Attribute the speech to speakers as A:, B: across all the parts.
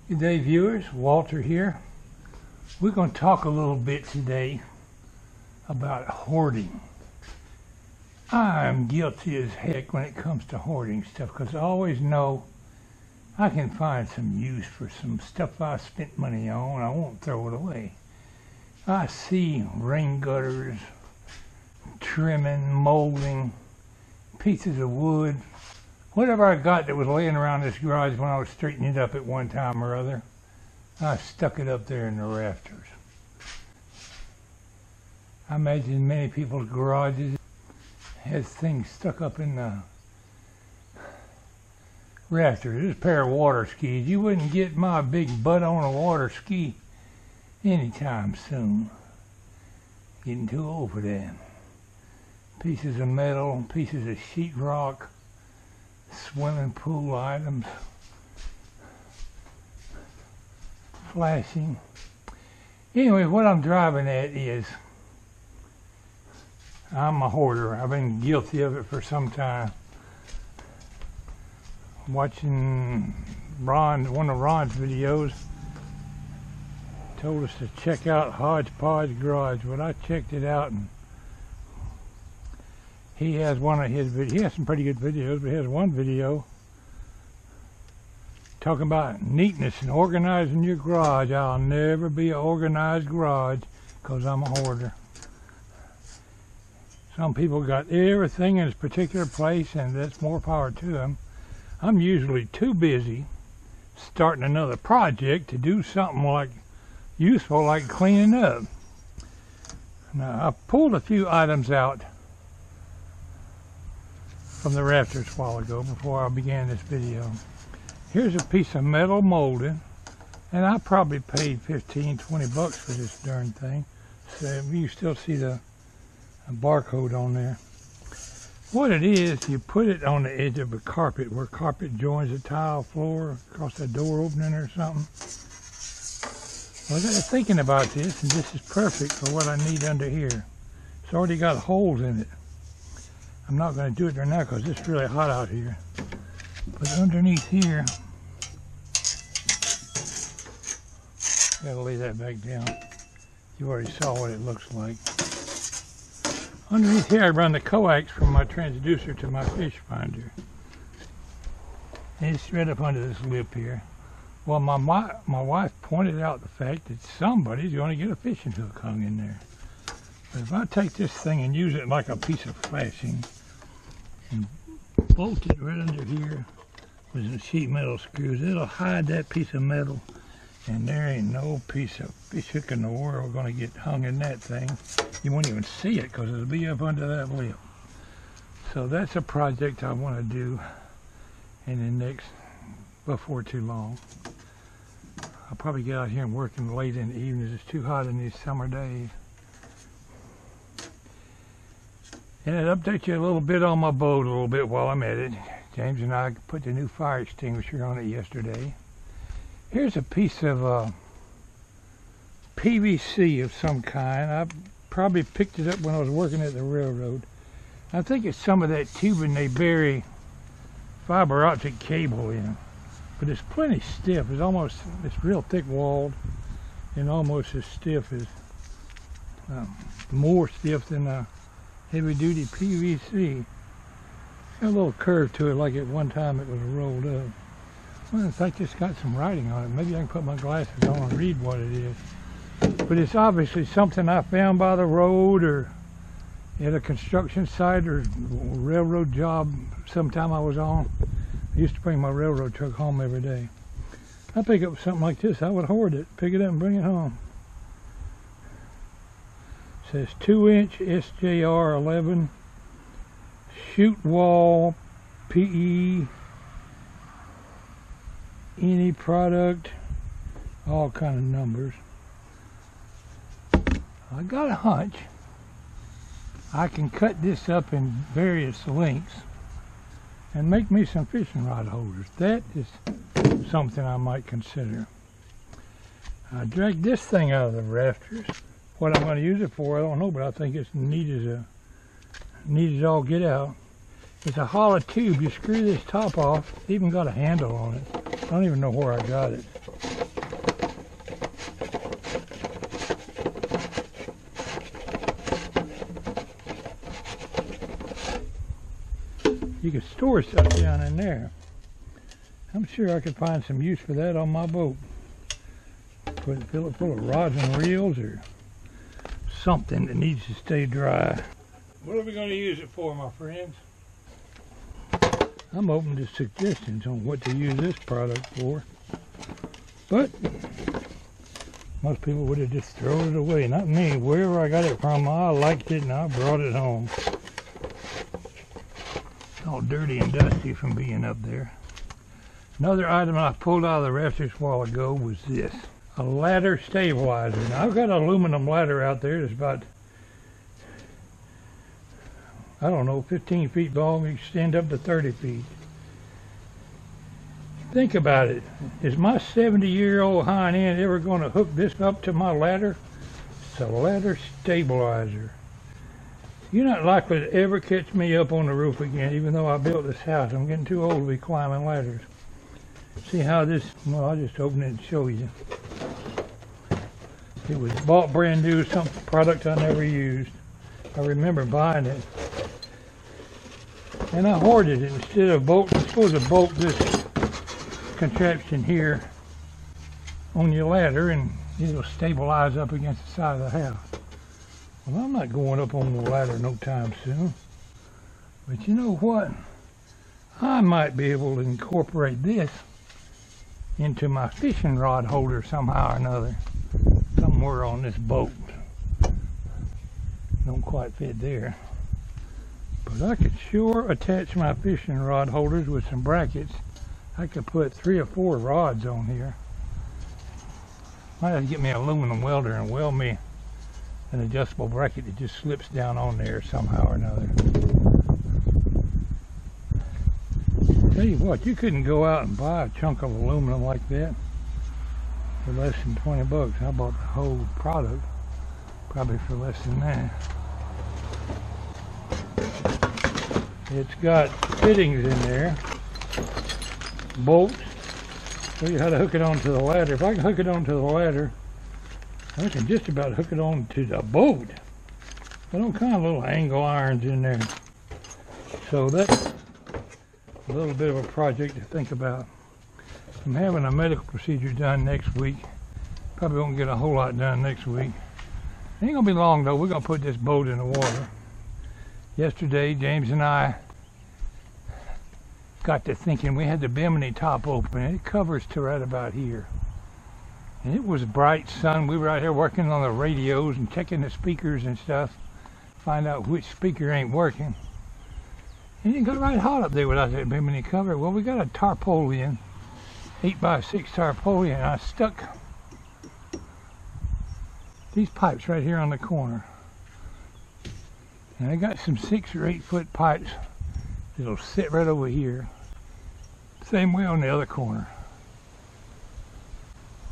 A: Good day, viewers. Walter here. We're going to talk a little bit today about hoarding. I'm guilty as heck when it comes to hoarding stuff because I always know I can find some use for some stuff I spent money on. I won't throw it away. I see rain gutters, trimming, molding, pieces of wood, whatever I got that was laying around this garage when I was straightening it up at one time or other, I stuck it up there in the rafters. I imagine many people's garages has things stuck up in the rafters. This pair of water skis, you wouldn't get my big butt on a water ski anytime soon. Getting too old for that. Pieces of metal, pieces of sheetrock, swimming pool items, flashing. Anyway, what I'm driving at is I'm a hoarder. I've been guilty of it for some time. Watching one of Ron's videos told us to check out Hodgepodge Garage. Well, I checked it out, and he has one of his videos. He has some pretty good videos, but he has one video talking about neatness and organizing your garage. I'll never be an organized garage because I'm a hoarder. Some people got everything in its particular place, and that's more power to them. I'm usually too busy starting another project to do something like useful, like cleaning up. Now, I pulled a few items out from the rafters a while ago before I began this video. Here's a piece of metal molding, and I probably paid 15, 20 bucks for this darn thing. So you still see the barcode on there. What it is, you put it on the edge of a carpet where carpet joins the tile floor across a door opening or something. Well, I was thinking about this, and this is perfect for what I need under here. It's already got holes in it. I'm not going to do it right now because it's really hot out here. But underneath here, gotta lay that back down. You already saw what it looks like. Underneath here, I run the coax from my transducer to my fish finder. And it's right up under this lip here. Well, my wife pointed out the fact that somebody's going to get a fishing hook hung in there. But if I take this thing and use it like a piece of flashing and bolt it right under here with some sheet metal screws, it'll hide that piece of metal, and there ain't no piece of fish hook in the world going to get hung in that thing. You won't even see it because it'll be up under that lip. So that's a project I want to do in the next, before too long. I'll probably get out here and work late in the evenings. It's too hot in these summer days. And it updates you a little bit on my boat a little bit while I'm at it. James and I put the new fire extinguisher on it yesterday. Here's a piece of PVC of some kind. I probably picked it up when I was working at the railroad. I think it's some of that tubing they bury fiber optic cable in. But it's plenty stiff. It's real thick walled and almost as stiff as, more stiff than a heavy duty PVC. Got a little curve to it like at one time it was rolled up. Well, in fact, it's got some writing on it. Maybe I can put my glasses on and read what it is. But it's obviously something I found by the road or at a construction site or railroad job sometime I was on. I used to bring my railroad truck home every day. I pick up something like this, I would hoard it, pick it up and bring it home. It says 2-inch SJR 11 shoot wall PE any product, all kind of numbers. I got a hunch I can cut this up in various lengths and make me some fishing rod holders. That is something I might consider. I dragged this thing out of the rafters. What I'm going to use it for, I don't know, but I think it's neat as all get out. It's a hollow tube. You screw this top off. It's even got a handle on it. I don't even know where I got it. You could store stuff down in there. I'm sure I could find some use for that on my boat. Fill it full of rods and reels or something that needs to stay dry. What are we going to use it for, my friends? I'm open to suggestions on what to use this product for. But most people would have just thrown it away. Not me. Wherever I got it from, I liked it and I brought it home. All dirty and dusty from being up there. Another item I pulled out of the rafters a while ago was this. A ladder stabilizer. Now I've got an aluminum ladder out there that's about, I don't know, 15 feet long, extend up to 30 feet. Think about it. Is my 70-year-old hind end ever going to hook this up to my ladder? It's a ladder stabilizer. You're not likely to ever catch me up on the roof again, even though I built this house. I'm getting too old to be climbing ladders. See how this, well, I'll just open it and show you. It was bought brand new, some product I never used. I remember buying it. And I hoarded it instead of bolting. I'm supposed to bolt this contraption here on your ladder and it'll stabilize up against the side of the house. Well, I'm not going up on the ladder no time soon. But you know what? I might be able to incorporate this into my fishing rod holder somehow or another. Somewhere on this boat. Don't quite fit there. But I could sure attach my fishing rod holders with some brackets. I could put 3 or 4 rods on here. Might have to get me an aluminum welder and weld me an adjustable bracket that just slips down on there somehow or another. Tell you what, you couldn't go out and buy a chunk of aluminum like that for less than 20 bucks. I bought the whole product probably for less than that. It's got fittings in there, bolts. Show you how to hook it onto the ladder. If I can hook it onto the ladder, I can just about hook it onto the boat. Got all kind of little angle irons in there. So that's a little bit of a project to think about. I'm having a medical procedure done next week. Probably won't get a whole lot done next week. It ain't gonna be long though. We're gonna put this boat in the water. Yesterday, James and I got to thinking. We had the bimini top open. It covers to right about here. And it was bright sun. We were out here working on the radios and checking the speakers and stuff. Find out which speaker ain't working. And it got right hot up there without that bimini cover. Well, we got a tarpaulin, 8x6 tarpaulin. I stuck these pipes right here on the corner. And I got some 6 or 8 foot pipes that'll sit right over here. Same way on the other corner.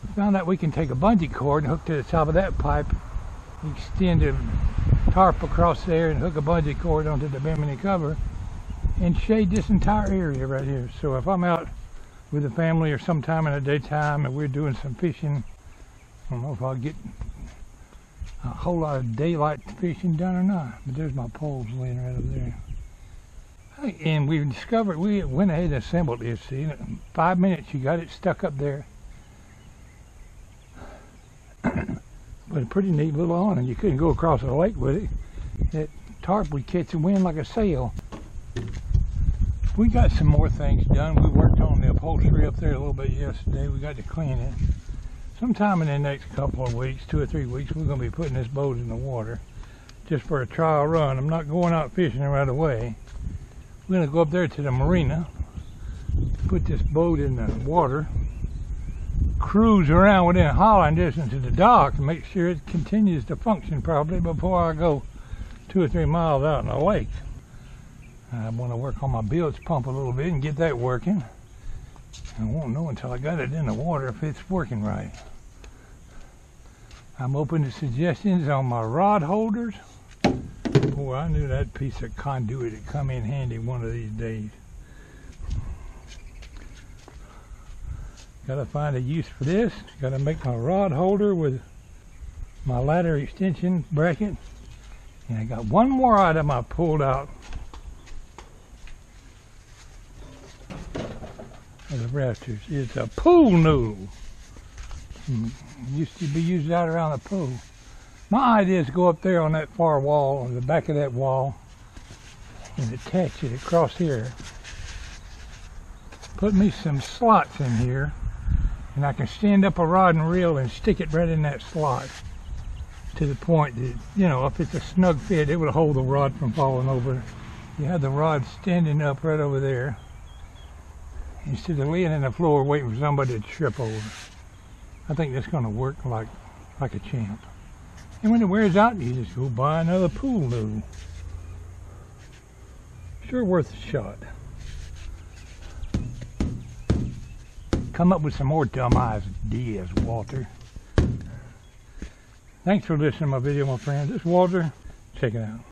A: We found out we can take a bungee cord and hook to the top of that pipe, extend a tarp across there and hook a bungee cord onto the bimini cover and shade this entire area right here. So if I'm out with the family or sometime in the daytime and we're doing some fishing, I don't know if I'll get a whole lot of daylight fishing done or not, but there's my poles laying right over there. And we discovered, we went ahead and assembled this. See, in 5 minutes you got it stuck up there. But a pretty neat little awning. You couldn't go across the lake with it. That tarp would catch the wind like a sail. We got some more things done. We worked on the upholstery up there a little bit yesterday. We got to clean it. Sometime in the next couple of weeks, 2 or 3 weeks, we're going to be putting this boat in the water just for a trial run. I'm not going out fishing right away. We're going to go up there to the marina, put this boat in the water, cruise around within hauling distance of the dock and make sure it continues to function properly before I go 2 or 3 miles out in the lake. I want to work on my bilge pump a little bit and get that working. I won't know until I got it in the water if it's working right. I'm open to suggestions on my rod holders. Boy, I knew that piece of conduit would come in handy one of these days. Gotta find a use for this. Gotta make my rod holder with my ladder extension bracket. And I got one more item I pulled out of the rafters. It's a pool noodle. Used to be used out around the pool. My idea is to go up there on that far wall, on the back of that wall, and attach it across here. Put me some slots in here, and I can stand up a rod and reel and stick it right in that slot to the point that, you know, if it's a snug fit, it will hold the rod from falling over. You have the rod standing up right over there instead of laying on the floor waiting for somebody to trip over. I think that's going to work like a champ. And when it wears out, you just go buy another pool noodle. Sure worth a shot. Come up with some more dumb ideas, Walter. Thanks for listening to my video, my friends. This is Walter. Check it out.